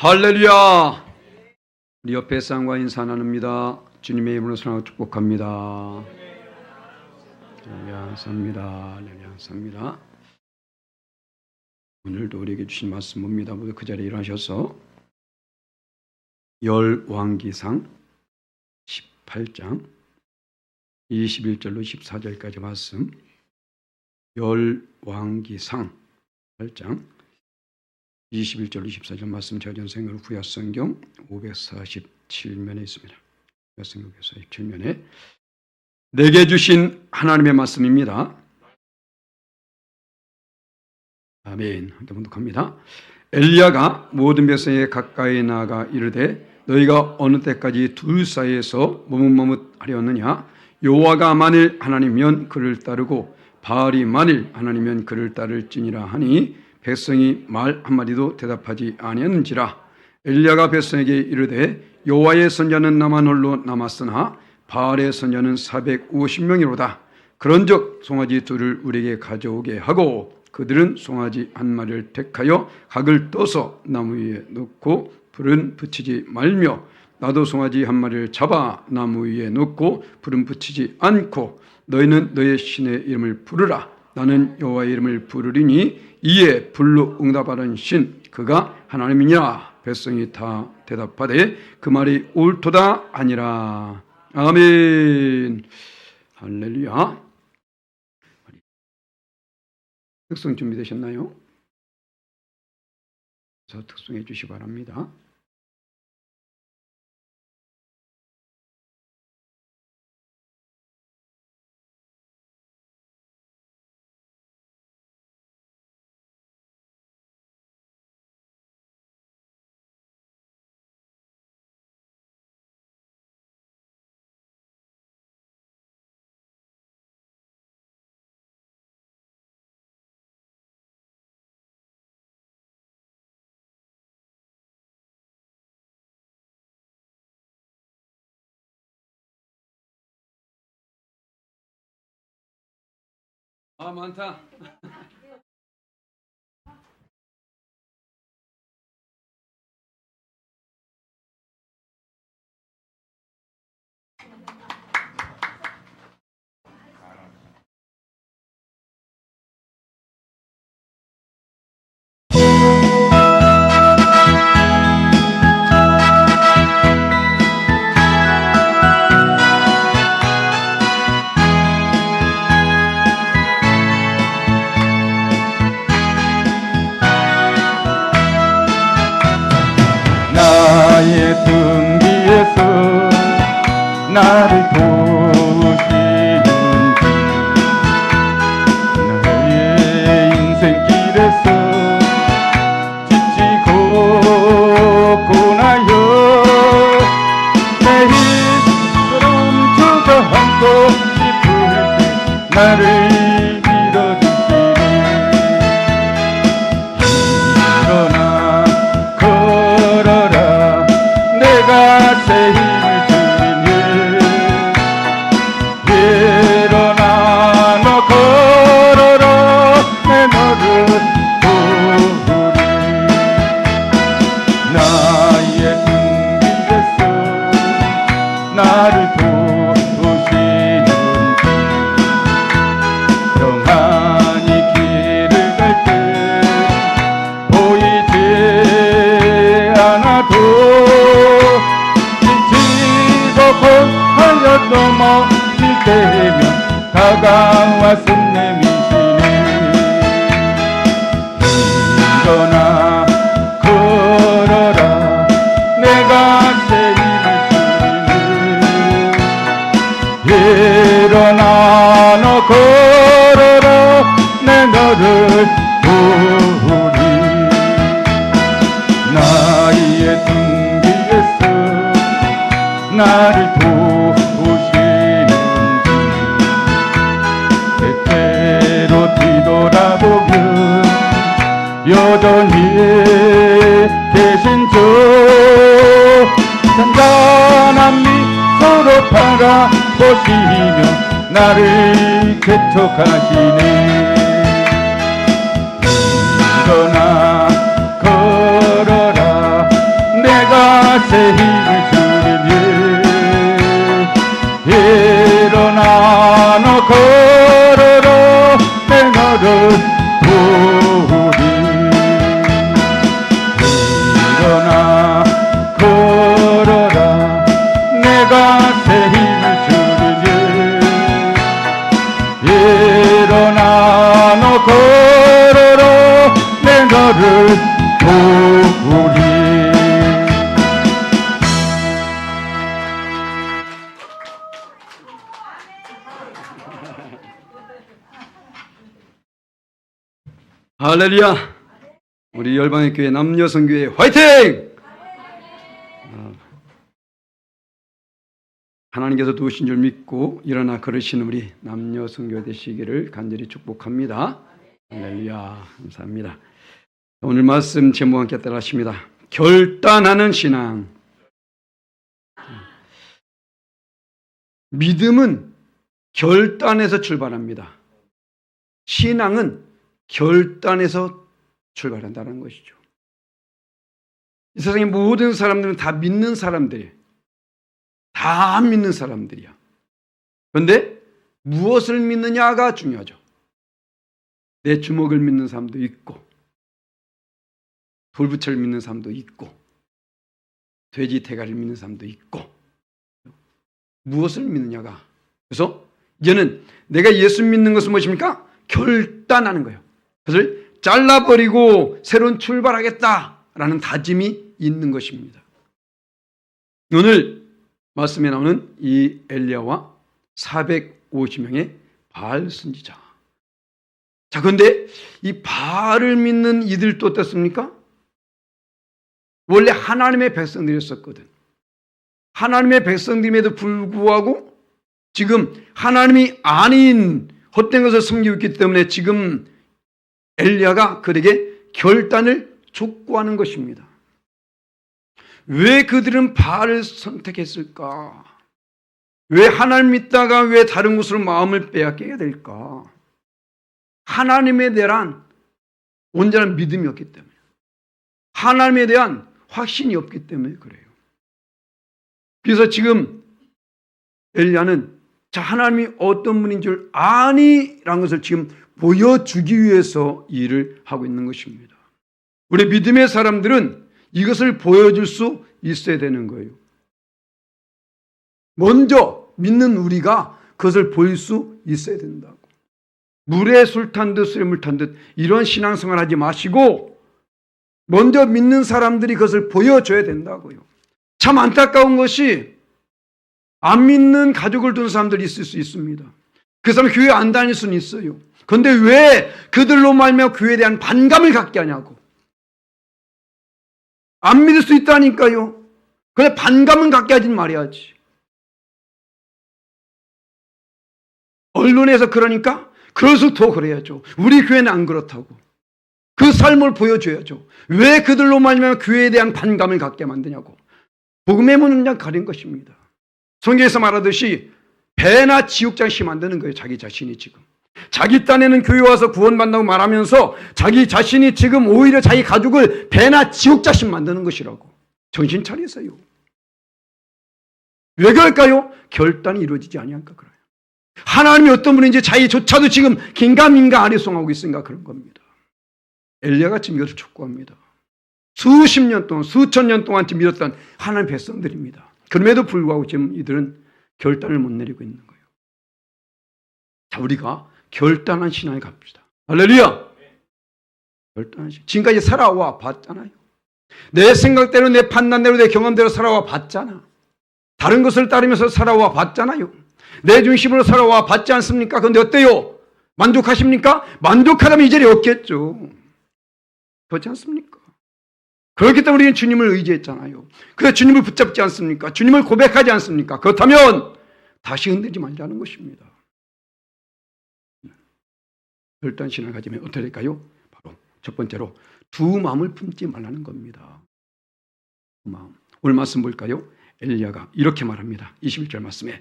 할렐루야! 우리 옆에 쌍과 인사 나눕니다. 주님의 이름으로 사랑하고 축복합니다. 할렐루야, 감사합니다. 할렐루야, 감사합니다. 오늘도 우리에게 주신 말씀 봅니다. 모두 그 자리에 일어나셔서 열왕기상 18장 21절로 14절까지 말씀, 열왕기상 8장 21절로 24절 말씀 저전생으로 구약성경 547면에 있습니다. 구약성경 547면에 내게 주신 하나님의 말씀입니다. 아멘. 함께 봉독합니다. 엘리야가 모든 백성에게 가까이 나아가 이르되 너희가 어느 때까지 둘 사이에서 머뭇머뭇하려느냐? 여호와가 만일 하나님이면 그를 따르고 바알이 만일 하나님이면 그를 따를지니라 하니 백성이 말 한마디도 대답하지 아니하는지라. 엘리야가 백성에게 이르되 여호와의 선자는 나만 홀로 남았으나 바알의 선자는 450명이로다. 그런즉 송아지 둘을 우리에게 가져오게 하고 그들은 송아지 한 마리를 택하여 각을 떠서 나무 위에 놓고 불은 붙이지 말며 나도 송아지 한 마리를 잡아 나무 위에 놓고 불은 붙이지 않고 너희는 너의 신의 이름을 부르라. 나는 여호와의 이름을 부르리니 이에 불로 응답하는 신 그가 하나님이니라. 백성이 다 대답하되 그 말이 옳도다 아니라. 아멘. 할렐루야. 특송 준비되셨나요? 저 특송해 주시기 바랍니다. 아, 많다. 나의 등 뒤에서 나를 도우시는 나의 인생길에서 지치고 고나여 내 힘처럼 주저앉고 싶을 때 나를 밀어주시니 일어나 걸어라 내가 새 힘을 주리니 일어나 너 걸어라 내 너를 도우리 나의 등 뒤에서 나를 도우시는 평안히 길을 갈 때 보이지 않아도 지치고 고하여 넘어질 때면 다가와서 내미시네 일어나 걸어라 내가 새 힘을 주리니 일어나 너 걸어라 내 너를 도우리 나의 등 뒤에서 나를 도우시는지 때때로 뒤돌아보면 여전히 계신 주 잔잔한 미소로 바라보시며 나를 개척하시네 일어나 걸어라 새 힘을 주리니 일어나 너 걸어라 내 너를 도우리 일어나 걸어라 내가 새 힘을 주리니 일어나 너 걸어라 내 너를 도우리 할렐루야. 우리 열방의 교회 남녀성교회 화이팅! 하나님께서 도우신 줄 믿고 일어나 걸으시는 우리 남녀성교회 되시기를 간절히 축복합니다. 할렐루야. 감사합니다. 오늘 말씀 제목과 함께 따라하십니다. 결단하는 신앙. 믿음은 결단에서 출발합니다. 신앙은 결단에서 출발한다는 것이죠. 이 세상의 모든 사람들은 다 믿는 사람들이에요. 다 믿는 사람들이야. 그런데 무엇을 믿느냐가 중요하죠. 내 주먹을 믿는 사람도 있고 돌부처를 믿는 사람도 있고 돼지 대가리를 믿는 사람도 있고 무엇을 믿느냐가. 그래서 이제는 내가 예수 믿는 것은 무엇입니까? 결단하는 거예요. 그것을 잘라버리고 새로운 출발하겠다라는 다짐이 있는 것입니다. 오늘 말씀에 나오는 이 엘리야와 450명의 바알 선지자. 자, 그런데 이 바알을 믿는 이들도 어떻습니까? 원래 하나님의 백성들이었었거든. 하나님의 백성들임에도 불구하고 지금 하나님이 아닌 헛된 것을 섬기고 있기 때문에 지금 엘리야가 그에게 결단을 촉구하는 것입니다. 왜 그들은 바알을 선택했을까? 왜 하나님 믿다가 왜 다른 곳으로 마음을 빼앗기게 될까? 하나님에 대한 온전한 믿음이 없기 때문에, 하나님에 대한 확신이 없기 때문에 그래요. 그래서 지금 엘리야는 자, 하나님이 어떤 분인 줄 아니라는 것을 지금 보여주기 위해서 일을 하고 있는 것입니다. 우리 믿음의 사람들은 이것을 보여줄 수 있어야 되는 거예요. 먼저 믿는 우리가 그것을 보일 수 있어야 된다고. 물에 술 탄 듯 술에 물 탄 듯 이런 신앙생활 하지 마시고 먼저 믿는 사람들이 그것을 보여줘야 된다고요. 참 안타까운 것이 안 믿는 가족을 둔 사람들이 있을 수 있습니다. 그 사람 교회 안 다닐 수는 있어요. 그런데 왜 그들로 말미암아 교회에 대한 반감을 갖게 하냐고. 안 믿을 수 있다니까요. 그래 반감은 갖게 하지 말아야지. 언론에서 그러니까 그럴수록 더 그래야죠. 우리 교회는 안 그렇다고. 그 삶을 보여줘야죠. 왜 그들로 말미암아 교회에 대한 반감을 갖게 만드냐고. 복음의 문은 그냥 가린 것입니다. 성경에서 말하듯이 배나 지옥장시 만드는 거예요. 자기 자신이 지금. 자기 딴에는 교회 와서 구원받는다고 말하면서 자기 자신이 지금 오히려 자기 가족을 배나 지옥자신 만드는 것이라고. 정신 차리세요. 왜 그럴까요? 결단이 이루어지지 아니하니까 그래요. 하나님이 어떤 분인지 자기조차도 지금 긴가민가 아리송하고 있으니까 그런 겁니다. 엘리야가 지금 이것을 촉구합니다. 수십 년 동안 수천 년 동안 지금 믿었던 하나님의 백성들입니다. 그럼에도 불구하고 지금 이들은 결단을 못 내리고 있는 거예요. 자, 우리가 결단한 신앙에 갑시다. 할렐루야! 결단한 신앙. 지금까지 살아와 봤잖아요. 내 생각대로 내 판단대로 내 경험대로 살아와 봤잖아. 다른 것을 따르면서 살아와 봤잖아요. 내 중심으로 살아와 봤지 않습니까? 그런데 어때요? 만족하십니까? 만족하다면 이 자리에 없겠죠. 그렇지 않습니까? 그렇기 때문에 우리는 주님을 의지했잖아요. 그래서 주님을 붙잡지 않습니까? 주님을 고백하지 않습니까? 그렇다면 다시 흔들지 말자는 것입니다. 결단 신앙을 가지면 어떻게 될까요? 바로 첫 번째로 두 마음을 품지 말라는 겁니다. 두 마음. 오늘 말씀 볼까요? 엘리야가 이렇게 말합니다. 21절 말씀에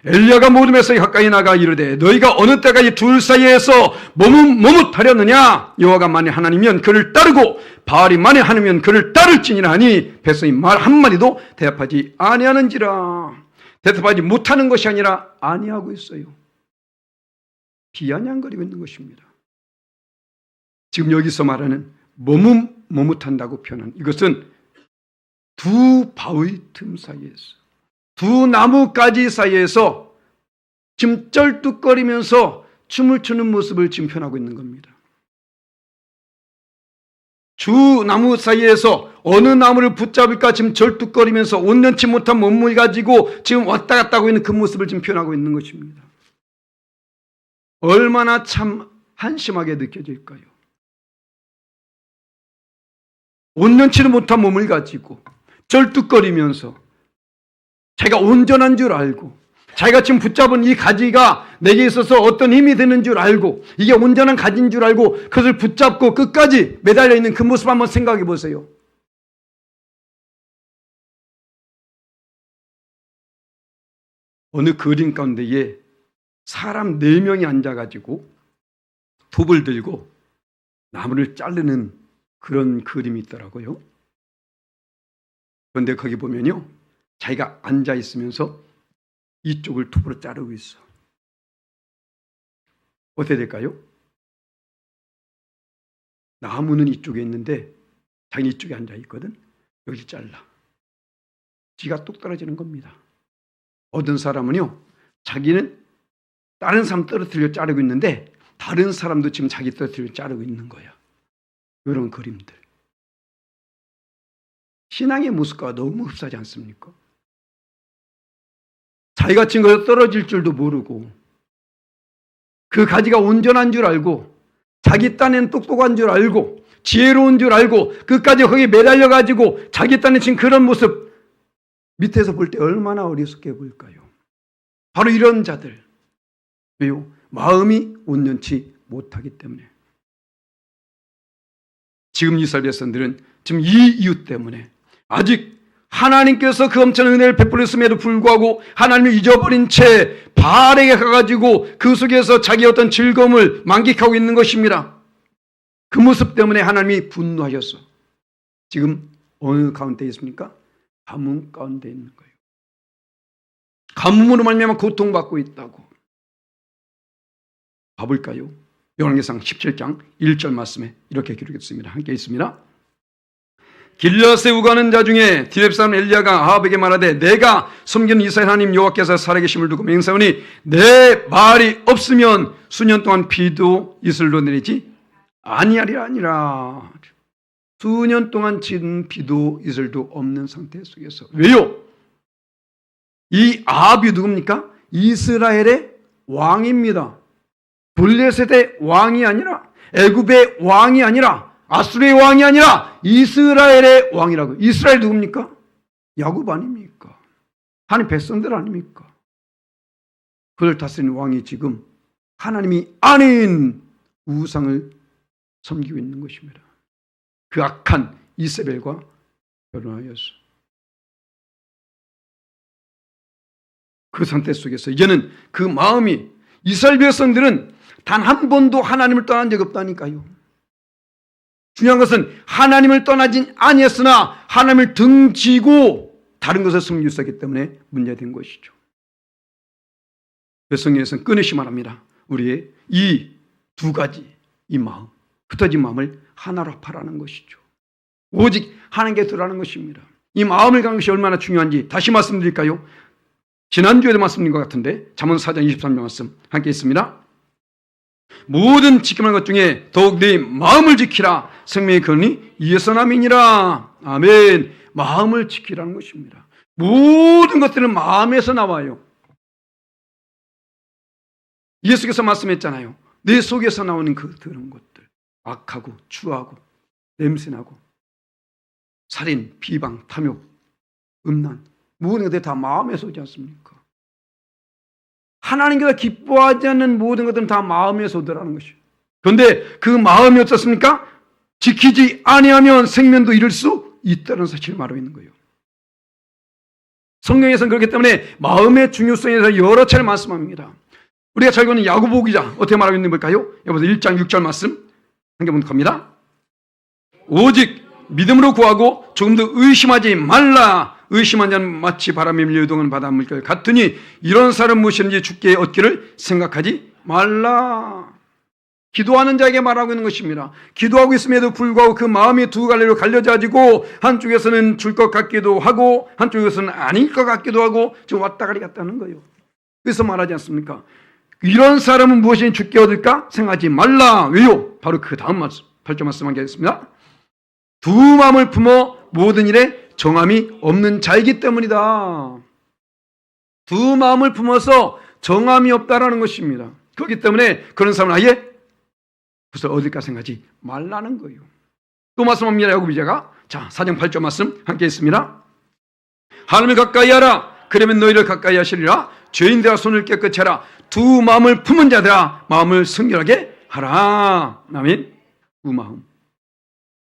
엘리야가 모든 백성이 가까이 나가 이르되 너희가 어느 때까지 둘 사이에서 머뭇하렸느냐. 여호와가 만일 하나님이면 그를 따르고 바알이 만일 하나님이면 그를 따를지니라 하니 백성이 말 한마디도 대답하지 아니하는지라. 대답하지 못하는 것이 아니라 아니하고 있어요. 비아냥거리고 있는 것입니다. 지금 여기서 말하는 머뭇한다고 표현한 이것은 두 바위 틈 사이에서, 두 나무가지 사이에서 지금 쩔뚝거리면서 춤을 추는 모습을 지금 표현하고 있는 겁니다. 두 나무 사이에서 어느 나무를 붙잡을까 지금 절뚝거리면서 온전치 못한 몸을 가지고 지금 왔다 갔다 하고 있는 그 모습을 지금 표현하고 있는 것입니다. 얼마나 참 한심하게 느껴질까요? 온전치는 못한 몸을 가지고 절뚝거리면서 자기가 온전한 줄 알고 자기가 지금 붙잡은 이 가지가 내게 있어서 어떤 힘이 되는 줄 알고 이게 온전한 가지인 줄 알고 그것을 붙잡고 끝까지 매달려 있는 그 모습 한번 생각해 보세요. 어느 그림 가운데에 사람 4명이 앉아가지고 톱을 들고 나무를 자르는 그런 그림이 있더라고요. 그런데 거기 보면요, 자기가 앉아 있으면서 이쪽을 톱으로 자르고 있어. 어떻게 될까요? 나무는 이쪽에 있는데 자기는 이쪽에 앉아 있거든. 여기 잘라. 지가 뚝 떨어지는 겁니다. 어떤 사람은요, 자기는 다른 사람 떨어뜨려 자르고 있는데 다른 사람도 지금 자기 떨어뜨려 자르고 있는 거야. 이런 그림들. 신앙의 모습과 너무 흡사하지 않습니까? 자기가 지금 거기서 떨어질 줄도 모르고 그 가지가 온전한 줄 알고 자기 딴에는 똑똑한 줄 알고 지혜로운 줄 알고 끝까지 거기에 매달려가지고 자기 딴에 지금 그런 모습 밑에서 볼 때 얼마나 어리석게 보일까요? 바로 이런 자들. 왜요? 마음이 온전치 못하기 때문에. 지금 이스라엘 백성들은 지금 이 이유 때문에 아직 하나님께서 그 엄청난 은혜를 베풀었음에도 불구하고 하나님을 잊어버린 채 바알에게 가가지고 그 속에서 자기의 어떤 즐거움을 만끽하고 있는 것입니다. 그 모습 때문에 하나님이 분노하셨어. 지금 어느 가운데 있습니까? 가뭄 가운데 있는 거예요. 가뭄으로 말미암아 고통받고 있다고. 봐볼까요? 열왕기상 17장 1절 말씀에 이렇게 기록했습니다. 함께 있습니다. 길앗에 우가는 자 중에 디렙 사람 엘리야가 아합에게 말하되 내가 섬기는 이스라엘 하나님 여호와께서 살아계심을 두고 맹세하오니 내 말이 없으면 수년 동안 비도 이슬로 내리지 아니하리라. 수년 동안 지은 비도 이슬도 없는 상태 속에서. 왜요? 이 아합이 누굽니까? 이스라엘의 왕입니다. 블레셋의 왕이 아니라 애굽의 왕이 아니라 아수르의 왕이 아니라 이스라엘의 왕이라고. 이스라엘 누굽니까? 야곱 아닙니까? 하나님 백성들 아닙니까? 그를 다스리는 왕이 지금 하나님이 아닌 우상을 섬기고 있는 것입니다. 그 악한 이세벨과 결혼하였어. 그 상태 속에서 이제는 그 마음이, 이스라엘 백성들은 단 한 번도 하나님을 떠난 적 없다니까요. 중요한 것은 하나님을 떠나진 아니었으나 하나님을 등지고 다른 것을 섬기고 있었기 때문에 문제된 것이죠. 성경에서는 끊임없이 말합니다. 우리의 이 두 가지, 이 마음, 흩어진 마음을 하나로 합하라는 것이죠. 오직 하나님께 들어가는 것입니다. 이 마음을 갖는 것이 얼마나 중요한지 다시 말씀드릴까요? 지난주에도 말씀드린 것 같은데 잠언 4장 23절 말씀 함께 있습니다. 모든 지킴할 것 중에 더욱 네 마음을 지키라. 생명의 근원이 이에서 남이니라. 아멘. 마음을 지키라는 것입니다. 모든 것들은 마음에서 나와요. 예수께서 말씀했잖아요. 내 속에서 나오는 그런 것들, 악하고 추하고 냄새나고 살인, 비방, 탐욕, 음란, 모든 것들이 다 마음에서 오지 않습니까? 하나님께서 기뻐하지 않는 모든 것들은 다 마음에서 오더라는 것이에요. 그런데 그 마음이 어떻습니까? 지키지 아니하면 생명도 잃을 수 있다는 사실을 말하고 있는 거예요. 성경에서는 그렇기 때문에 마음의 중요성에 대해서 여러 차례 말씀합니다. 우리가 잘 읽는 야고보 기자 어떻게 말하고 있는 걸까요? 여보서 1장 6절 말씀 한번 갑니다. 오직 믿음으로 구하고 조금도 의심하지 말라. 의심한 자는 마치 바람에 밀려 유동하는 바닷물결 같으니 이런 사람 무엇이든지 주께 얻기를 생각하지 말라. 기도하는 자에게 말하고 있는 것입니다. 기도하고 있음에도 불구하고 그 마음이 두 갈래로 갈려져 가지고 한쪽에서는 줄 것 같기도 하고 한쪽에서는 아닐 것 같기도 하고 지금 왔다 갔다 하는 거예요. 그래서 말하지 않습니까? 이런 사람은 무엇이든지 주께 얻을까 생각하지 말라. 왜요? 바로 그 다음 말씀 8절 말씀 하겠습니다. 두 마음을 품어 모든 일에 정함이 없는 자이기 때문이다. 두 마음을 품어서 정함이 없다라는 것입니다. 그렇기 때문에 그런 사람은 아예 그래서 얻을까 생각하지 말라는 거예요. 또 말씀합니다. 야고보 기자가. 자, 4장 8절 말씀 함께 있습니다. 하나님을 가까이 하라. 그러면 너희를 가까이 하시리라. 죄인들아 손을 깨끗이 하라. 두 마음을 품은 자들아 마음을 성결하게 하라. 아멘. 두 마음.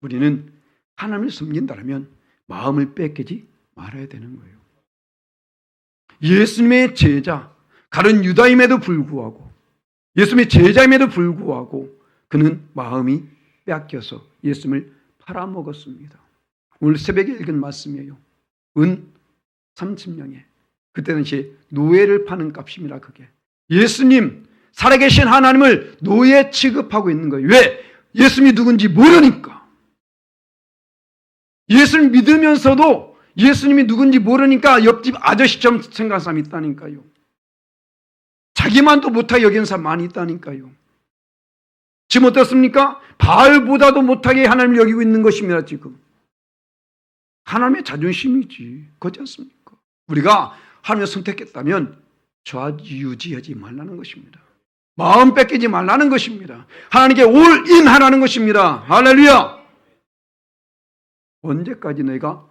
우리는 하나님을 섬긴다면 마음을 뺏기지 말아야 되는 거예요. 예수님의 제자, 가룟 유다임에도 불구하고 예수님의 제자임에도 불구하고 그는 마음이 뺏겨서 예수님을 팔아먹었습니다. 오늘 새벽에 읽은 말씀이에요. 은 30냥에 그때 당시에 노예를 파는 값입니다. 그게 예수님 살아계신 하나님을 노예 취급하고 있는 거예요. 왜? 예수님이 누군지 모르니까. 예수를 믿으면서도 예수님이 누군지 모르니까 옆집 아저씨처럼 생각하는 사람이 있다니까요. 자기만도 못하게 여기는 사람 많이 있다니까요. 지금 어떻습니까? 바알보다도 못하게 하나님을 여기고 있는 것입니다. 지금 하나님의 자존심이지 그렇지 않습니까? 우리가 하나님을 선택했다면 좌지우지하지 말라는 것입니다. 마음 뺏기지 말라는 것입니다. 하나님께 올인하라는 것입니다. 할렐루야. 언제까지 너희가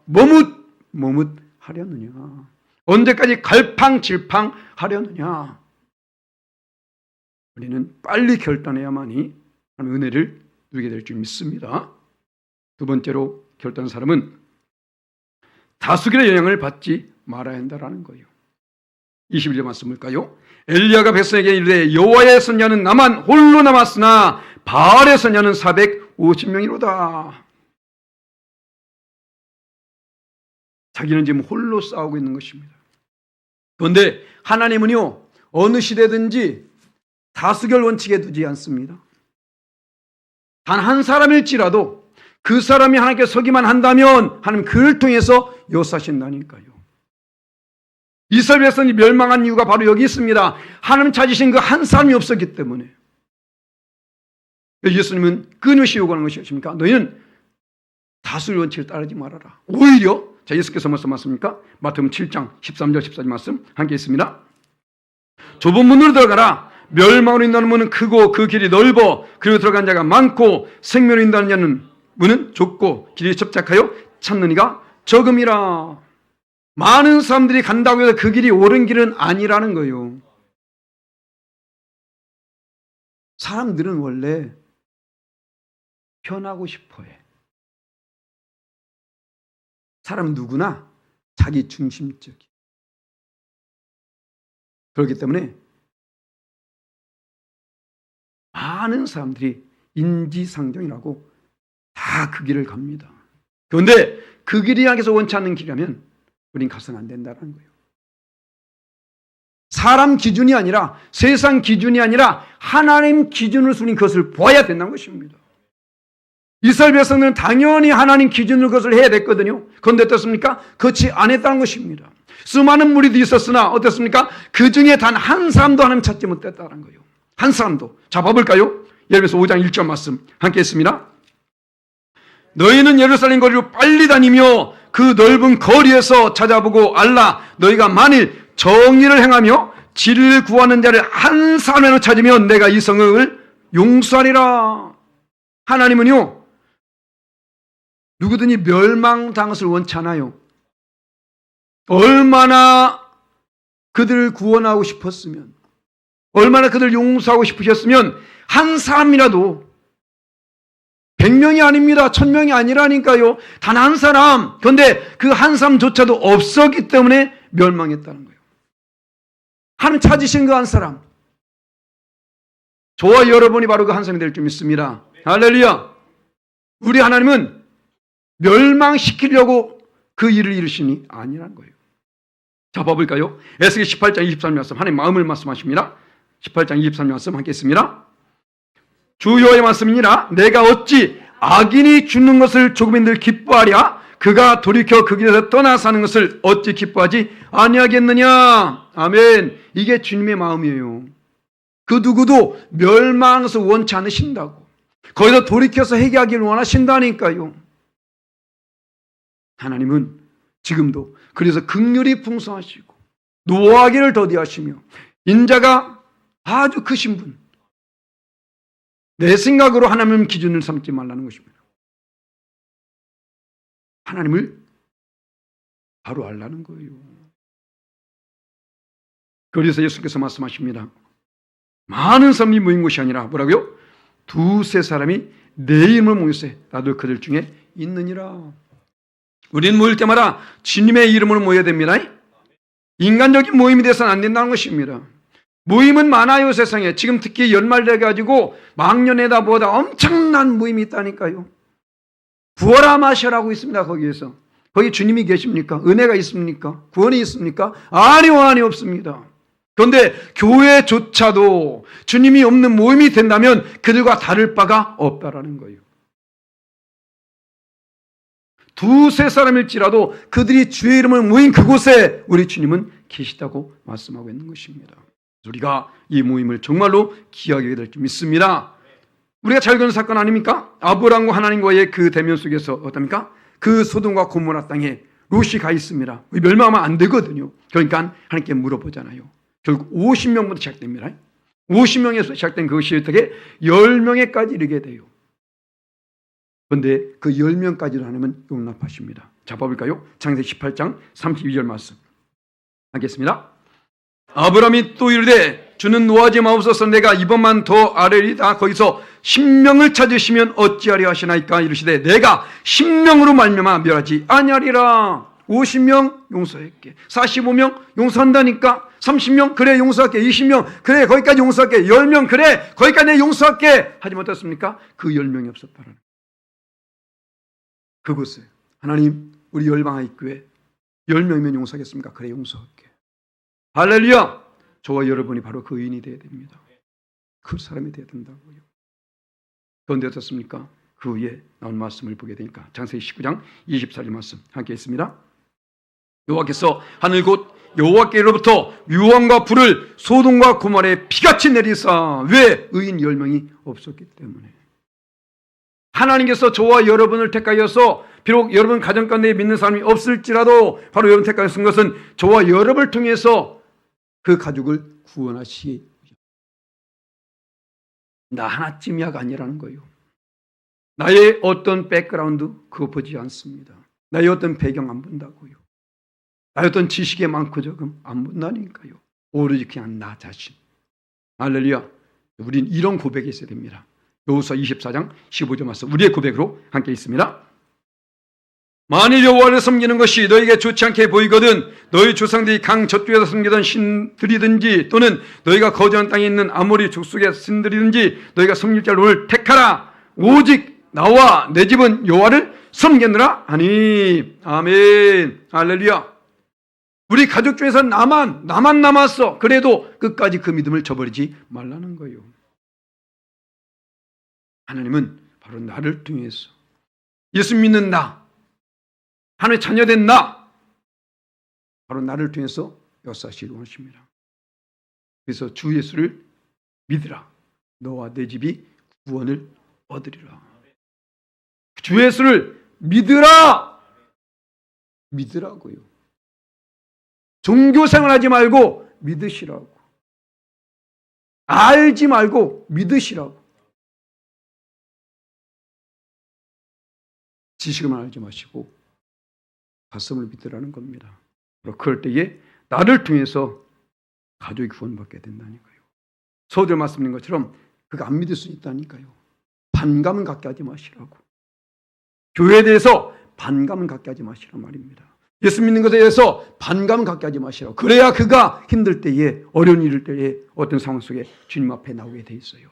머뭇하려느냐? 언제까지 갈팡질팡하려느냐? 우리는 빨리 결단해야만이 은혜를 누리게 될 줄 믿습니다. 두 번째로 결단한 사람은 다수결의 영향을 받지 말아야 한다는 거예요. 21절 말씀 볼까요? 엘리야가 백성에게 이르되 여호와의 선자는 나만 홀로 남았으나 바알의 선자는 450명이로다. 자기는 지금 홀로 싸우고 있는 것입니다. 그런데 하나님은요 어느 시대든지 다수결 원칙에 두지 않습니다. 단 한 사람일지라도 그 사람이 하나님께 서기만 한다면 하나님 그를 통해서 역사하신다니까요. 이스라엘 백성이 멸망한 이유가 바로 여기 있습니다. 하나님 찾으신 그 한 사람이 없었기 때문에. 예수님은 끊임없이 요구하는 것이 무엇입니까? 너희는 다수의 원칙을 따르지 말아라. 오히려 자 예수께서 무슨 말씀입니까? 마태복음 7장 13절 14절 말씀 함께 있습니다. 좁은 문으로 들어가라. 멸망으로 인도하는 문은 크고 그 길이 넓어 그리고 들어간 자가 많고 생명으로 인도하는 자는 문은 좁고 길이 협착하여 찾는 이가 적음이라. 많은 사람들이 간다고 해서 그 길이 옳은 길은 아니라는 거예요. 사람들은 원래 편하고 싶어해. 사람 누구나 자기 중심적이야. 그렇기 때문에 많은 사람들이 인지상정이라고 다 그 길을 갑니다. 그런데 그 길이 하나님께서 원치 않는 길이라면 우린 가서는 안 된다는 거예요. 사람 기준이 아니라 세상 기준이 아니라 하나님 기준으로서 우린 그것을 보아야 된다는 것입니다. 이스라엘 백성들은 당연히 하나님 기준으로 그것을 해야 됐거든요. 그런데 어떻습니까? 그렇지 않았다는 것입니다. 수많은 무리도 있었으나 어떻습니까? 그 중에 단 한 사람도 하나님 찾지 못했다는 거예요. 한 사람도. 자, 봐볼까요? 예레미야서 5장 1절 말씀 함께 했습니다. 너희는 예루살렘 거리로 빨리 다니며 그 넓은 거리에서 찾아보고 알라. 너희가 만일 정의를 행하며 진리를 구하는 자를 한 사람으로 찾으면 내가 이 성을 용서하리라. 하나님은요 누구든지 멸망당한 것을 원치 않아요. 얼마나 그들을 구원하고 싶었으면, 얼마나 그들을 용서하고 싶으셨으면 한 사람이라도 100명이 아닙니다. 1000명이 아니라니까요. 단 한 사람. 그런데 그 한 사람조차도 없었기 때문에 멸망했다는 거예요. 하나님 찾으신 그 한 사람, 저와 여러분이 바로 그 한 사람이 될 줄 믿습니다. 할렐루야. 우리 하나님은 멸망시키려고 그 일을 이루시니 아니라는 거예요. 자, 봐볼까요? 에스겔 18장 23절 말씀, 하나님 마음을 말씀하십니다. 18장 23절 말씀 함께 있습니다. 주 여호와의 말씀이니라. 내가 어찌 악인이 죽는 것을 조금인들 기뻐하랴? 그가 돌이켜 그 길에서 떠나 사는 것을 어찌 기뻐하지 아니하겠느냐? 아멘. 이게 주님의 마음이에요. 그 누구도 멸망하는 것을 원치 않으신다고. 거기서 돌이켜서 회개하기를 원하신다니까요. 하나님은 지금도 그래서 긍휼이 풍성하시고 노하기를 더디하시며 인자가 아주 크신 분, 내 생각으로 하나님 기준을 삼지 말라는 것입니다. 하나님을 바로 알라는 거예요. 그래서 예수께서 말씀하십니다. 많은 사람이 모인 것이 아니라 뭐라고요? 두세 사람이 내 이름을 모여서 나도 그들 중에 있느니라. 우리는 모일 때마다 주님의 이름으로 모여야 됩니다. 인간적인 모임이 돼서는 안 된다는 것입니다. 모임은 많아요, 세상에. 지금 특히 연말돼가지고 망년에다 보다 엄청난 모임이 있다니까요. 부어라 마셔라고 있습니다, 거기에서. 거기 주님이 계십니까? 은혜가 있습니까? 구원이 있습니까? 아니 없습니다. 그런데 교회조차도 주님이 없는 모임이 된다면 그들과 다를 바가 없다라는 거예요. 두세 사람일지라도 그들이 주의 이름을 모인 그곳에 우리 주님은 계시다고 말씀하고 있는 것입니다. 우리가 이 모임을 정말로 기억하게 될 줄 믿습니다. 우리가 잘 그런 사건 아닙니까? 아브라함과 하나님과의 그 대면 속에서 어떻습니까? 그 소돔과 고모라 땅에 롯이 가 있습니다. 멸망하면 안 되거든요. 그러니까 하나님께 물어보잖아요. 결국 50명부터 시작됩니다. 50명에서 시작된 그것이 어떻게 10명에까지 이르게 돼요. 그런데 그 10명까지도 하나님은 용납하십니다. 자, 봐볼까요? 창세기 18장 32절 말씀 하겠습니다. 아브라함이 또 이르되 주는 노하지 마옵소서. 내가 이번만 더 아뢰리다. 거기서 10명을 찾으시면 어찌하려 하시나이까. 이르시되 내가 10명으로 말미암아 멸하지 아니하리라. 50명 용서할게. 45명 용서한다니까. 30명 그래 용서할게. 20명 그래 거기까지 용서할게. 10명 그래 거기까지 내 용서할게. 하지만 어떻습니까? 그 10명이 없었다는 그곳에 하나님 우리 열방의 교회 10명이면 용서하겠습니까? 그래 용서할게. 할렐루야. 저와 여러분이 바로 그 의인이 되어야 됩니다. 그 사람이 되어야 된다고요. 그런데 어떻습니까? 그 위에 나온 말씀을 보게 되니까 창세기 19장 24절 말씀 함께 있습니다. 여호와께서 하늘 곧 여호와께로부터 유황과 불을 소돔과 고모라에 피같이 내리사. 왜? 의인 10명이 없었기 때문에. 하나님께서 저와 여러분을 택하여서 비록 여러분 가정 가운데 믿는 사람이 없을지라도 바로 여러분 택하신 것은 저와 여러분을 통해서 그 가족을 구원하시기 위해. 나 하나쯤이야가 아니라는 거예요. 나의 어떤 백그라운드 그거 보지 않습니다. 나의 어떤 배경 안 본다고요. 나의 어떤 지식의 많고 적음 안 본다니까요. 오로지 그냥 나 자신. 할렐루야. 우린 이런 고백이 있어야 됩니다. 여호수아 24장 15절 말씀 우리의 고백으로 함께 있습니다. 만일 여호와를 섬기는 것이 너에게 좋지 않게 보이거든 너희 조상들이 강 저쪽에서 섬기던 신들이든지 또는 너희가 거주한 땅에 있는 아모리 족속의 신들이든지 너희가 섬길 자를 택하라. 오직 나와 내 집은 여호와를 섬겼느라 하니. 아멘. 할렐루야. 우리 가족 중에서 나만 남았어. 그래도 끝까지 그 믿음을 저버리지 말라는 거예요. 하나님은 바로 나를 통해서 예수 믿는 나, 하나님의 자녀된 나, 바로 나를 통해서 역사하시기를 원하십니다. 그래서 주 예수를 믿으라. 너와 내 집이 구원을 얻으리라. 주 예수를 믿으라. 믿으라고요. 종교생활하지 말고 믿으시라고. 알지 말고 믿으시라고. 지식만 알지 마시고 가슴을 믿으라는 겁니다. 그럴 때에 나를 통해서 가족이 구원받게 된다니까요. 서두에 말씀드린 것처럼 그가 안 믿을 수 있다니까요. 반감은 갖게 하지 마시라고. 교회에 대해서 반감은 갖게 하지 마시란 말입니다. 예수 믿는 것에 대해서 반감 갖게 하지 마시라고. 그래야 그가 힘들 때에, 어려운 일일 때에 어떤 상황 속에 주님 앞에 나오게 돼 있어요.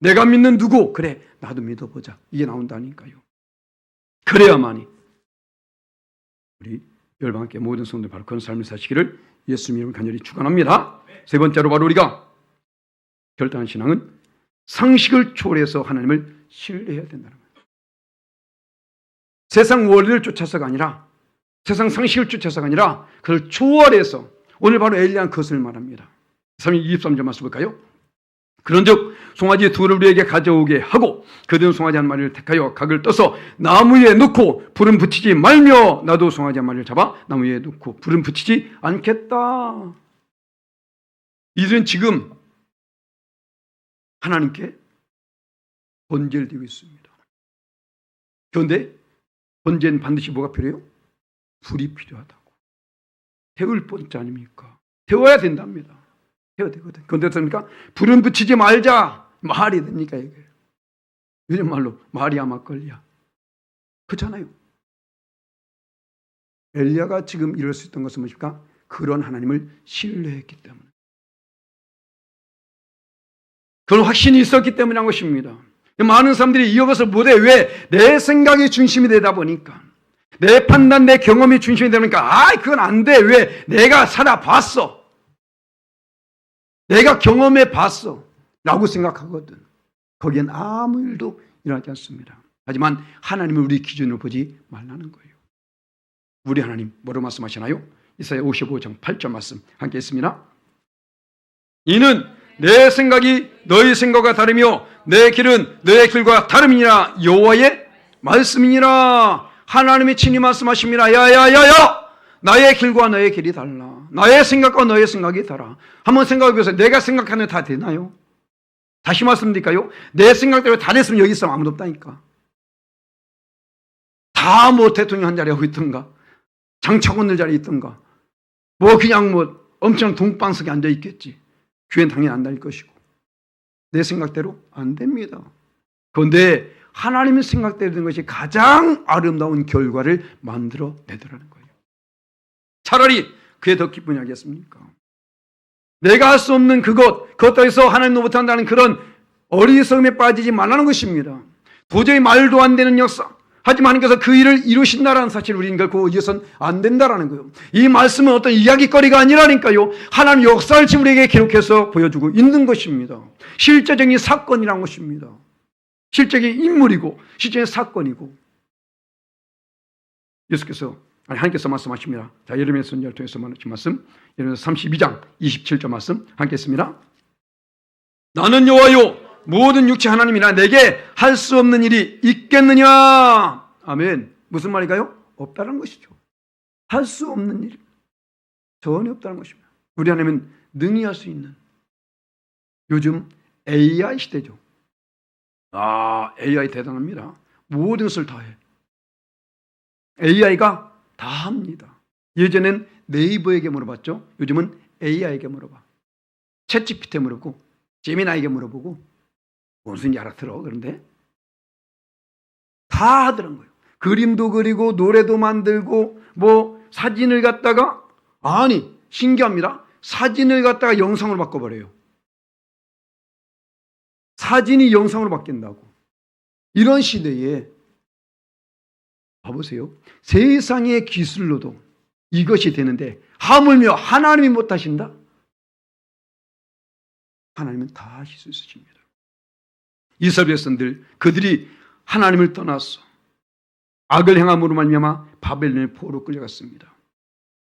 내가 믿는 누구? 그래, 나도 믿어보자. 이게 나온다니까요. 그래야만이 우리 열방학교 모든 성도들 바로 그런 삶을 사시기를 예수 이름으로 간절히 축원합니다. 세 번째로 바로 우리가 결단한 신앙은 상식을 초월해서 하나님을 신뢰해야 된다는 거예요. 세상 원리를 쫓아서가 아니라, 세상 상식을 쫓아서가 아니라 그걸 초월해서, 오늘 바로 엘리야는 그것을 말합니다. 23절 말씀 볼까요? 그런즉 송아지 둘을 우리에게 가져오게 하고 그들은 송아지 한 마리를 택하여 각을 떠서 나무에 놓고 불은 붙이지 말며 나도 송아지 한 마리를 잡아 나무에 놓고 불은 붙이지 않겠다. 이들은 지금 하나님께 번제를 드리고 있습니다. 그런데 번제는 반드시 뭐가 필요해요? 불이 필요하다고. 태울 번째 아닙니까? 태워야 된답니다. 태워야 되거든. 그런데 어떻습니까? 불은 붙이지 말자. 말이 됩니까 이게? 요즘 말로 말이야 막걸리야. 그렇잖아요. 엘리야가 지금 이럴 수 있던 것은 무엇입니까? 그런 하나님을 신뢰했기 때문에. 그런 확신이 있었기 때문에 한 것입니다. 많은 사람들이 이것을 못해. 왜? 내 생각이 중심이 되다 보니까, 내 판단, 내 경험이 중심이 되니까 그건 안 돼. 왜? 내가 살아봤어. 내가 경험해 봤어. 라고 생각하거든. 거기엔 아무 일도 일어나지 않습니다. 하지만 하나님을 우리 기준으로 보지 말라는 거예요. 우리 하나님 뭐로 말씀하시나요? 이사야 55장 8절 말씀 함께 했습니다. 이는 내 생각이 너희 생각과 다르며 내 길은 너의 길과 다름이니라. 여호와의 말씀이니라. 하나님이 친히 말씀하십니다. 야야야야, 나의 길과 너의 길이 달라. 나의 생각과 너의 생각이 달라. 한번 생각해 보세요. 내가 생각하는 다 되나요? 다시 말씀드릴까요? 내 생각대로 다 됐으면 여기 있으면 아무도 없다니까. 다 뭐 대통령 한 자리에 하고 있던가, 장차관들 자리에 있던가, 뭐 그냥 뭐 엄청 동방석에 앉아 있겠지. 교회는 당연히 안 다닐 것이고. 내 생각대로 안 됩니다. 그런데 하나님의 생각대로 된 것이 가장 아름다운 결과를 만들어내더라는 거예요. 차라리 그게 더 기쁨이 하겠습니까? 내가 할 수 없는 그것도 해서 하나님도 못한다는 그런 어리석음에 빠지지 말라는 것입니다. 도저히 말도 안 되는 역사, 하지만 하나님께서 그 일을 이루신다라는 사실을 우리는 결코 잊어서는 안 된다라는 거예요. 이 말씀은 어떤 이야기거리가 아니라니까요. 하나님 역사를 지금 우리에게 기록해서 보여주고 있는 것입니다. 실제적인 사건이라는 것입니다. 실제적인 인물이고 실제적인 사건이고. 예수께서, 하나님께서 말씀하십니다. 자, 예레미야 선지자를 통해서 말하신 말씀, 예레미야 32장 27절 말씀 함께 했습니다. 나는 여호와요 모든 육체 하나님이나 내게 할 수 없는 일이 있겠느냐. 아멘. 무슨 말인가요? 없다는 것이죠. 할 수 없는 일 전혀 없다는 것입니다. 우리 하나님은 능히 할 수 있는, 요즘 AI 시대죠. AI 대단합니다. 모든 것을 다 해. AI가 다 합니다. 예전엔 네이버에게 물어봤죠. 요즘은 AI에게 물어봐. 챗GPT에 물어보고 제미나이에게 물어보고 무슨지 알아들어. 그런데 다 하더란 거예요. 그림도 그리고 노래도 만들고 뭐 사진을 갖다가, 아니 신기합니다. 사진을 갖다가 영상으로 바꿔버려요. 사진이 영상으로 바뀐다고. 이런 시대에 봐보세요. 세상의 기술로도 이것이 되는데 하물며 하나님이 못하신다? 하나님은 다 하실 수 있으십니다. 이스라엘 백성들, 그들이 하나님을 떠나서 악을 행함으로 말미암아 바벨론의 포로로 끌려갔습니다.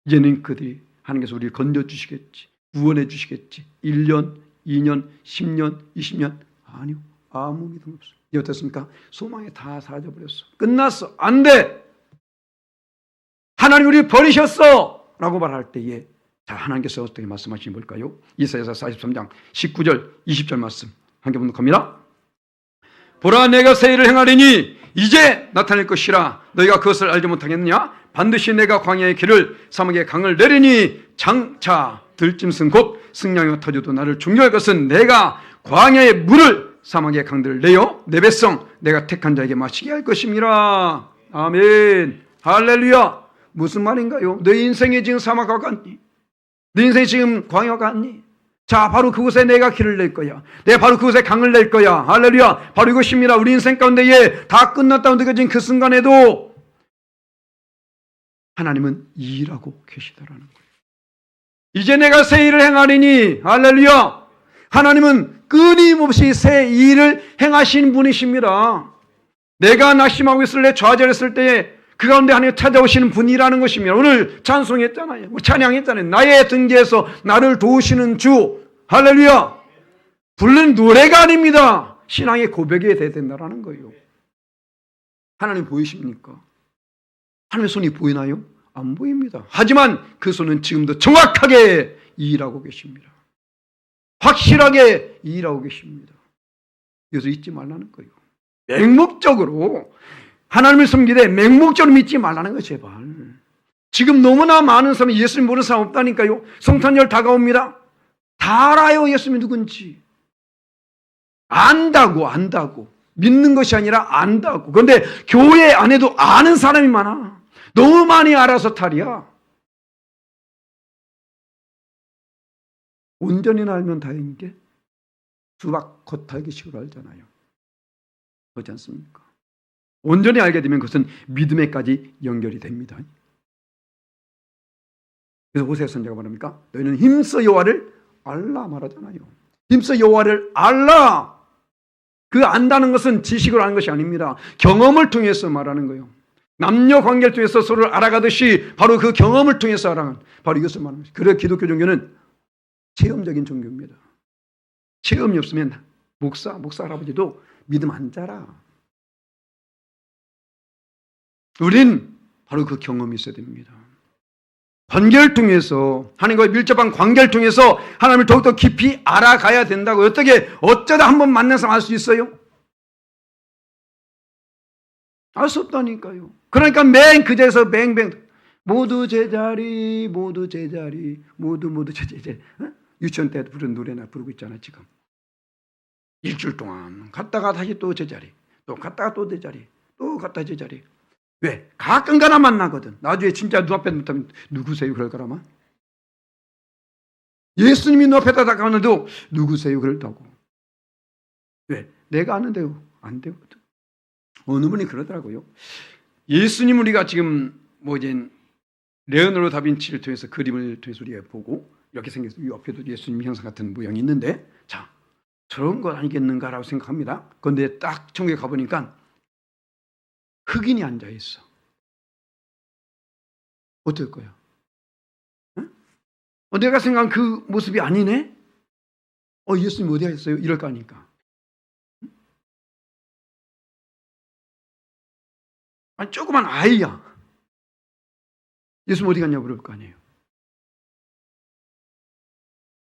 이제는 그들이 하나님께서 우리를 건져주시겠지, 구원해 주시겠지. 1년, 2년, 10년, 20년 아니요. 아무 믿음 없어요. 이게 어떻습니까? 소망이 다 사라져버렸어. 끝났어. 안 돼. 하나님 우리를 버리셨어 라고 말할 때에, 자, 하나님께서 어떻게 말씀하시는지 볼까요? 이사야서 43장 19절 20절 말씀 함께 보도록 합니다. 보라, 내가 새 일을 행하리니 이제 나타낼 것이라. 너희가 그것을 알지 못하겠느냐? 반드시 내가 광야의 길을 사막의 강을 내리니 장차 들짐승 곧 승냥이가 터져도 나를 존경할 것은 내가 광야의 물을 사막의 강들을 내어 내 백성 내가 택한 자에게 마시게 할 것임이라. 아멘. 할렐루야. 무슨 말인가요? 너 인생이 지금 사막과 같니? 너 인생이 지금 광야 같니? 자, 바로 그곳에 내가 길을 낼 거야. 내가 바로 그곳에 강을 낼 거야. 할렐루야. 바로 이것입니다. 우리 인생 가운데에 다 끝났다고 느껴진 그 순간에도 하나님은 일하고 계시더라는 거예요. 이제 내가 새 일을 행하리니, 할렐루야. 하나님은 끊임없이 새 일을 행하신 분이십니다. 내가 낙심하고 있을 때, 좌절했을 때에 그 가운데 하나님 찾아오시는 분이라는 것입니다. 오늘 찬송했잖아요. 우리 찬양했잖아요. 나의 등지에서 나를 도우시는 주. 할렐루야. 부르는 노래가 아닙니다. 신앙의 고백이 돼야 된다는 거예요. 하나님 보이십니까? 하나님의 손이 보이나요? 안 보입니다. 하지만 그 손은 지금도 정확하게 일하고 계십니다. 확실하게 일하고 계십니다. 그래서 잊지 말라는 거예요. 맹목적으로 하나님을 섬기되 맹목적으로 믿지 말라는 거예요. 제발. 지금 너무나 많은 사람이 예수님 모르는 사람 없다니까요. 성탄절 다가옵니다. 다 알아요. 예수님이 누군지. 안다고. 믿는 것이 아니라 안다고. 그런데 교회 안에도 아는 사람이 많아. 너무 많이 알아서 탈이야. 온전히 알면 다행인 게 수박 겉핥기식으로 알잖아요. 그렇지 않습니까? 온전히 알게 되면 그것은 믿음에까지 연결이 됩니다. 그래서 호세아 선지자가 말합니까? 너희는 힘써 여호와를 알라 말하잖아요. 힘써 여호와를 알라. 그 안다는 것은 지식으로 아는 것이 아닙니다. 경험을 통해서 말하는 거예요. 남녀 관계를 통해서 서로를 알아가듯이 바로 그 경험을 통해서 알아가는, 바로 이것을 말하는 것이죠. 그래서 기독교 종교는 체험적인 종교입니다. 체험이 없으면 목사 할아버지도 믿음 안 자라. 우린 바로 그 경험이 있어야 됩니다. 관계를 통해서, 하나님과의 밀접한 관계를 통해서 하나님을 더욱더 깊이 알아가야 된다고. 어쩌다 한번 만나서 알 수 있어요? 알 수 없다니까요. 그러니까 맨 그 자리에서 뱅뱅 모두 제자리 모두 제 제자리. 유치원 때 부른 노래나 부르고 있잖아요. 지금 일주일 동안 갔다가 다시 또 제자리, 또 갔다가 또 제자리, 또 갔다가 제자리. 왜? 가끔가다 만나거든. 나중에 진짜 눈앞에 붙으면 누구세요? 그럴 거라면. 예수님이 눈앞에다 다가오는데도 누구세요? 그럴다고. 왜? 내가 아는데요. 안 되거든. 어느 분이 그러더라고요. 예수님 우리가 지금 레오나르도 다빈치를 통해서 그림을 통해서 우리가 보고 이렇게 생겨서 이 옆에도 예수님 형상 같은 모양이 있는데, 자, 저런 거 아니겠는가라고 생각합니다. 그런데 딱 천국에 가보니까 흑인이 앉아 있어. 어떨 거야? 내가 생각한 그 모습이 아니네? 예수님 어디 갔어요? 이럴 거 아니까. 아니, 조그만 아이야. 예수님 어디 갔냐고 그럴 거 아니에요.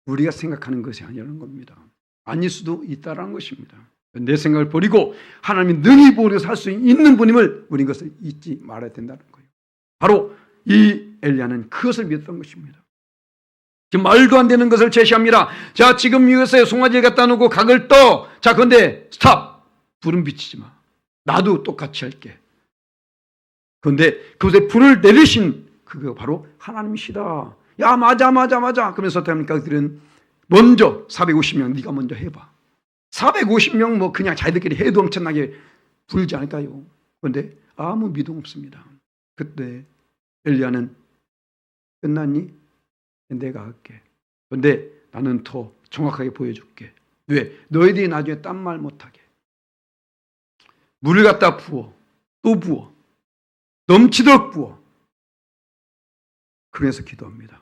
우리가 생각하는 것이 아니라는 겁니다. 아닐 수도 있다라는 것입니다. 내 생각을 버리고 하나님이 능히 보고 살 수 있는 분임을 우리는 것을 잊지 말아야 된다는 거예요. 바로 이 엘리야는 그것을 믿었던 것입니다. 지금 말도 안 되는 것을 제시합니다. 자, 지금 이것에 송아지를 갖다 놓고 각을 떠. 자, 그런데 스탑. 불은 비치지 마. 나도 똑같이 할게. 그런데 그곳에 불을 내리신 그거 바로 하나님이시다. 야, 맞아. 그러면서 어떻게 합니까? 그들은 먼저 450명 네가 먼저 해봐. 450명 그냥 자기들끼리 해도 엄청나게 불지 않을까요? 그런데 아무 미동 없습니다. 그때 엘리야는 끝났니? 내가 할게. 그런데 나는 더 정확하게 보여줄게. 왜? 너희들이 나중에 딴 말 못하게. 물을 갖다 부어. 또 부어. 넘치도록 부어. 그래서 기도합니다.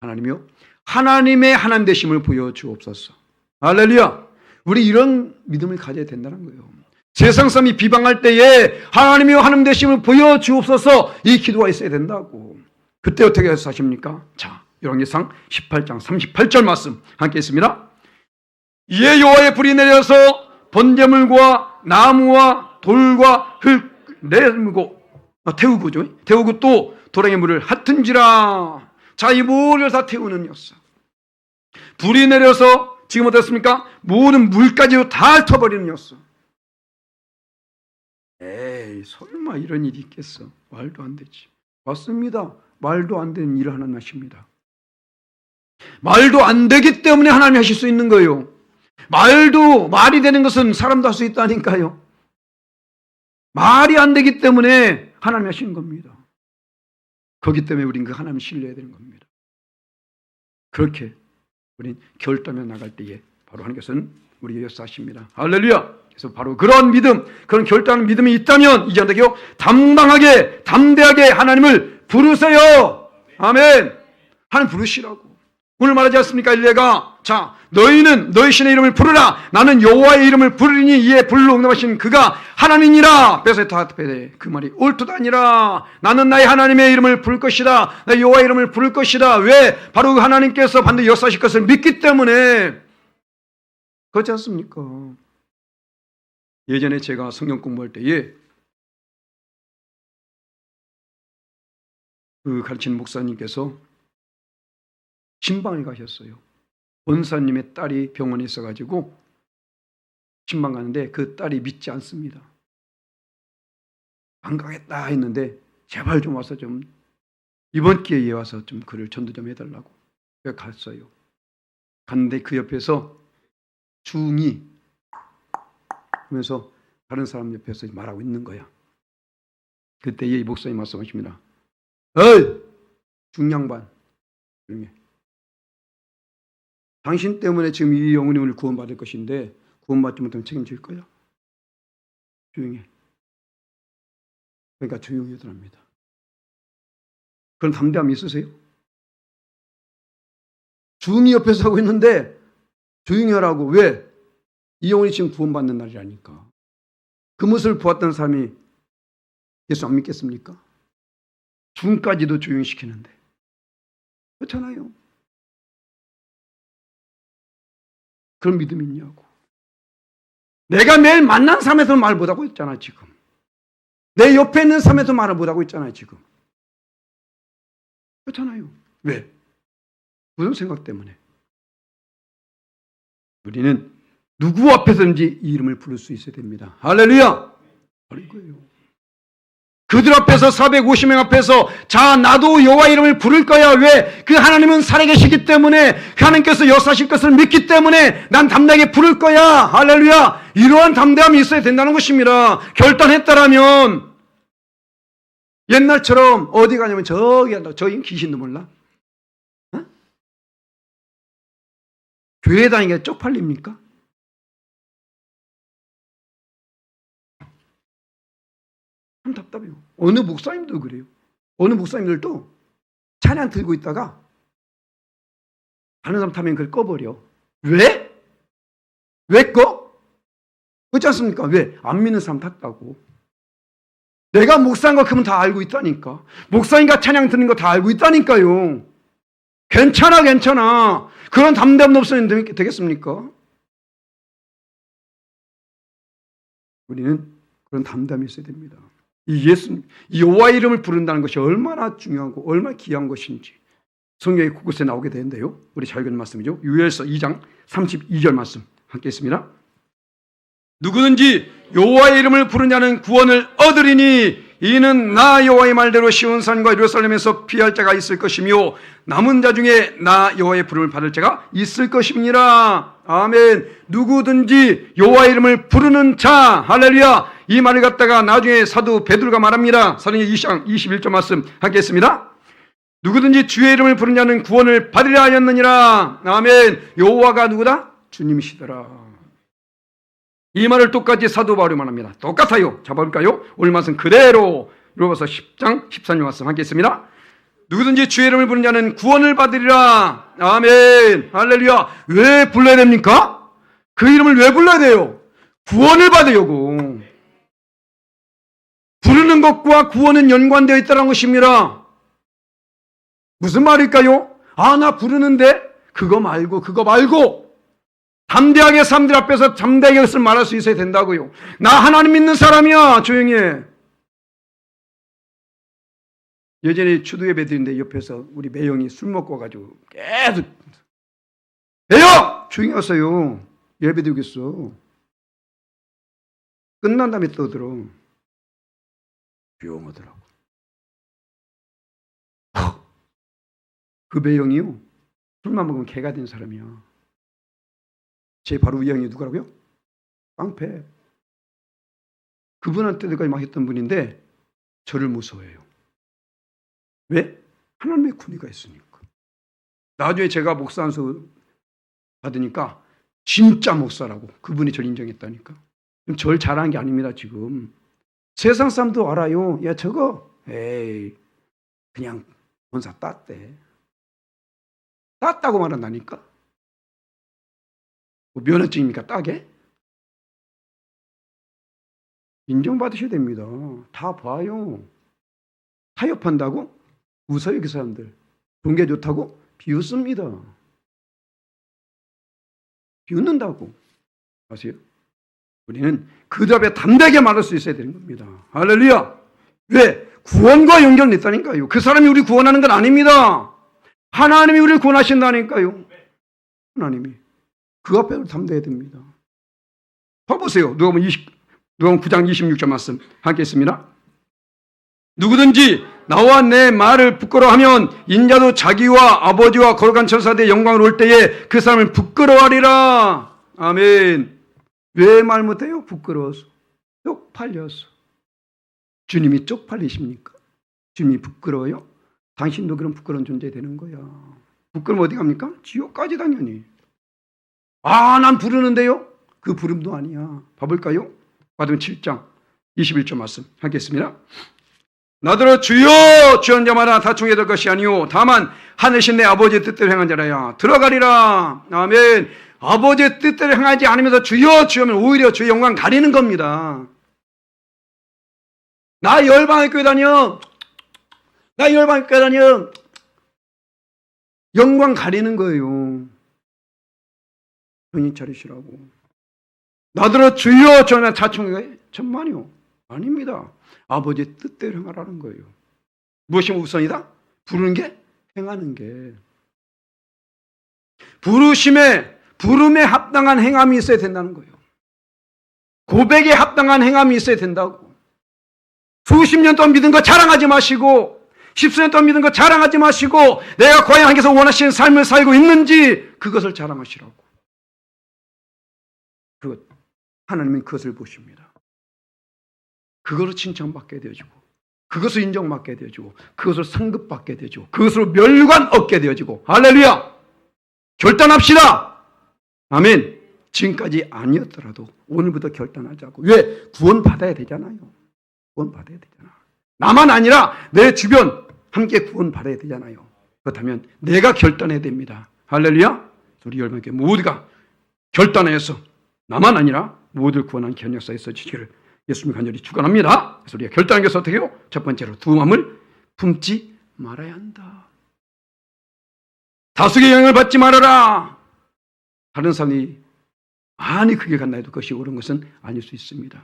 하나님이요, 하나님의 하나님 되심을 보여주옵소서. 할렐루야. 우리 이런 믿음을 가져야 된다는 거예요. 세상 사람이 비방할 때에 하나님이요 하나님 되심을 보여주옵소서, 이 기도가 있어야 된다고. 그때 어떻게 해서 하십니까? 자, 열왕기상 18장 38절 말씀 함께 있습니다. 이에 여호와의 불이 내려서 번제물과 나무와 돌과 흙 내밀고 태우고 또 도랑의 물을 핫은지라. 자, 이 모든 다 태우는 였어. 불이 내려서 지금 어떻습니까? 모든 물까지도 다 핥아버리는 였어. 에이, 설마 이런 일이 있겠어? 말도 안 되지. 맞습니다. 말도 안 되는 일을 하나님 하십니다. 말도 안 되기 때문에 하나님이 하실 수 있는 거예요. 말이 되는 것은 사람도 할 수 있다니까요. 말이 안 되기 때문에 하나님이 하시는 겁니다. 그렇기 때문에 우리는 그 하나님을 신뢰해야 되는 겁니다. 그렇게 우리는 결단에 나갈 때에 바로 하는 것은 우리 역사하십니다. 할렐루야! 그래서 바로 그런 믿음, 그런 결단하는 믿음이 있다면 이제 어떻게요? 담당하게, 담대하게 하나님을 부르세요. 아멘. 하나님 부르시라고. 오늘 말하지 않습니까? 엘리야가 자, 너희는 너희 신의 이름을 부르라. 나는 여호와의 이름을 부르리니 이에 불로 응답하신 그가 하나님이라. 그래서 그 말이 옳도다니라. 나는 나의 하나님의 이름을 부를 것이다. 나의 여호와의 이름을 부를 것이다. 왜? 바로 그 하나님께서 반드시 역사하실 것을 믿기 때문에. 그렇지 않습니까? 예전에 제가 성경 공부할 때에 그 가르치는 목사님께서 신방에 가셨어요. 원사님의 딸이 병원에 있어가지고 신방 가는데 그 딸이 믿지 않습니다. 안 가겠다 했는데 제발 좀 와서 좀 이번 기회에 와서 좀 그를 전도 좀 해달라고. 그래서 갔어요. 갔는데 그 옆에서 중이 하면서 다른 사람 옆에서 말하고 있는 거야. 그때 이 목사님 말씀하십니다. 어이! 중양반 조용히 해. 당신 때문에 지금 이 영혼이 오늘 구원받을 것인데 구원받지 못하면 책임질 거야. 조용히 해. 그러니까 조용히 하더랍니다. 그런 담대함이 있으세요? 중이 옆에서 하고 있는데 조용히 하라고. 왜? 이 영혼이 지금 구원받는 날이라니까. 그 모습을 보았던 사람이 예수 안 믿겠습니까? 중까지도 조용히 시키는데. 그렇잖아요. 그런 믿음이 있냐고. 내가 매일 만난 삶에서 말 못하고 있잖아 지금. 내 옆에 있는 삶에서 말을 못하고 있잖아요 지금. 그렇잖아요. 왜? 무슨 생각 때문에? 우리는 누구 앞에서든지 이 이름을 부를 수 있어야 됩니다. 할렐루야! 그런 거예요. 그들 앞에서 450명 앞에서 자 나도 여호와 이름을 부를 거야. 왜? 그 하나님은 살아계시기 때문에 그 하나님께서 역사하실 것을 믿기 때문에 난 담대하게 부를 거야. 할렐루야. 이러한 담대함이 있어야 된다는 것입니다. 결단했다라면 옛날처럼 어디 가냐면 저기 한다. 저기 귀신도 몰라. 어? 교회 다니기가 쪽팔립니까? 참 답답해요. 어느 목사님도 그래요. 어느 목사님들도 차량 들고 있다가 다른 사람 타면 그걸 꺼버려. 왜? 왜 꺼? 그렇지 않습니까? 왜? 안 믿는 사람 탔다고. 내가 목사인 거 그러면 다 알고 있다니까. 목사님과 찬양 듣는 거 다 알고 있다니까요. 괜찮아 괜찮아. 그런 담대함 없으면 되겠습니까? 우리는 그런 담대함이 있어야 됩니다. 이 여호와 이름을 부른다는 것이 얼마나 중요하고 얼마나 귀한 것인지 성경에 곳곳에 나오게 되는데요. 우리 잘 읽은 말씀이죠. 유엘서 2장 32절 말씀 함께 있습니다. 누구든지 여호와의 이름을 부른 자는 구원을 얻으리니 이는 나 여호와의 말대로 시온산과 예루살렘에서 피할 자가 있을 것이며 남은 자 중에 나 여호와의 부름을 받을 자가 있을 것임이니라. 아멘. 누구든지 여호와의 이름을 부르는 자. 할렐루야. 이 말을 갖다가 나중에 사도 베드로가 말합니다. 사도행전 20장 21절 말씀 함께 했습니다. 누구든지 주의 이름을 부른 자는 구원을 받으려 하였느니라. 아멘. 여호와가 누구다? 주님이시더라. 이 말을 똑같이 사도 바울이 말합니다. 똑같아요. 잡아볼까요? 오늘 말씀 그대로 로마서 10장 13절 말씀 함께 했습니다. 누구든지 주의 이름을 부른 자는 구원을 받으리라. 아멘. 할렐루야. 왜 불러야 됩니까? 그 이름을 왜 불러야 돼요? 구원을 받으려고. 부르는 것과 구원은 연관되어 있다는 것입니다. 무슨 말일까요? 아, 나 부르는데 그거 말고 담대하게 사람들 앞에서 담대하게 것을 말할 수 있어야 된다고요. 나 하나님 믿는 사람이야. 조용히 해. 예전에 추도 예배 드린데 옆에서 우리 매형이 술 먹고 와가지고 계속 매형! 조용히 하세요. 예배 드리겠어. 끝난 다음에 떠들어. 조용하더라고. 그 배영이요, 술만 먹으면 개가 된 사람이야. 제 바로 위 형이 누구라고요? 깡패. 그분한테까지 막 했던 분인데 저를 무서워해요. 왜? 하나님의 군의가 있으니까. 나중에 제가 목사 안수 받으니까 진짜 목사라고 그분이 저를 인정했다니까. 절 잘한 게 아닙니다. 지금 세상 사람도 알아요. 야 저거 에이 그냥 본사 땄대. 땄다고 말한다니까. 뭐 면허증입니까? 따게? 인정받으셔야 됩니다. 다 봐요. 타협한다고? 웃어요 그 사람들. 동계 좋다고? 비웃습니다. 비웃는다고. 아세요? 우리는 그 답에 담대하게 말할 수 있어야 되는 겁니다. 할렐루야. 왜? 구원과 연결됐다니까요. 그 사람이 우리 구원하는 건 아닙니다. 하나님이 우리를 구원하신다니까요. 하나님이. 그 앞에 담대해야 됩니다. 봐보세요. 누가복음 9장 26절 말씀 함께 있습니다. 누구든지 나와 내 말을 부끄러워하면 인자도 자기와 아버지와 거룩한 천사들의 영광을 올 때에 그 사람을 부끄러워하리라. 아멘. 왜 말 못해요? 부끄러워서. 쪽팔려서. 주님이 쪽팔리십니까? 주님이 부끄러워요? 당신도 그런 부끄러운 존재 되는 거야. 부끄러우면 어디 갑니까? 지옥까지 당연히. 아, 난 부르는데요? 그 부름도 아니야. 봐볼까요? 마태복음 7장 21절 말씀 하겠습니다. 나더러 주여 주여 자마다 다 총에 될 것이 아니오 다만 하늘신 내 아버지의 뜻대로 행한 자라야 들어가리라. 아멘. 아버지의 뜻대로 행하지 않으면서 주여 주여면 오히려 주의 영광 가리는 겁니다. 나 열방의 교회 다녀. 나 열방의 교회 다녀. 영광 가리는 거예요. 정신 차리시라고. 나더러 주여 주여 자총에 천만이요. 아닙니다. 아버지의 뜻대로 행하라는 거예요. 무엇이 우선이다? 부르는 게 행하는 게. 부름에 합당한 행함이 있어야 된다는 거예요. 고백에 합당한 행함이 있어야 된다고. 수십 년 동안 믿은 거 자랑하지 마시고 10수년 동안 믿은 거 자랑하지 마시고 내가 과연 하나님께서 원하시는 삶을 살고 있는지 그것을 자랑하시라고. 하나님은 그것을 보십니다. 그것으로 칭찬받게 되어지고 그것을 인정받게 되어지고 그것을 상급받게 되어지고 그것으로 멸관 얻게 되어지고 할렐루야. 결단합시다. 아멘. 지금까지 아니었더라도 오늘부터 결단하자고. 왜? 구원받아야 되잖아요. 구원받아야 되잖아. 나만 아니라 내 주변 함께 구원받아야 되잖아요. 그렇다면 내가 결단해야 됩니다. 할렐루야. 우리 열방교회 모두가 결단해서 나만 아니라 모두를 구원한 기한 역사에 있어주시기를 예수님 간절히 축원합니다. 그래서 우리가 결단한 것은 어떻게 해요? 첫 번째로 두려움을 품지 말아야 한다. 다수의 영향을 받지 말아라. 다른 사람이 많이 크게 간다 해도 그것이 옳은 것은 아닐 수 있습니다.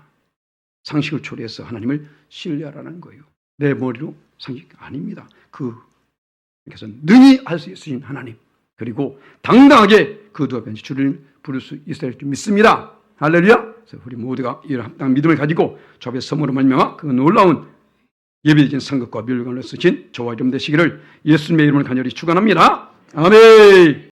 상식을 초래해서 하나님을 신뢰하라는 거예요. 내 머리로 상식 아닙니다. 그래서 능히 할 수 있으신 하나님 그리고 당당하게 그 두 앞에 주를 부를 수 있어야 할 줄 믿습니다. 할렐루야. 그래서 우리 모두가 이런 합당한 믿음을 가지고 주 앞에 선물로 말미암아 그 놀라운 예비해진 상급과 멸관을 쓰신 저와 좀 되시기를 예수님의 이름을 간절히 축원합니다. 아멘.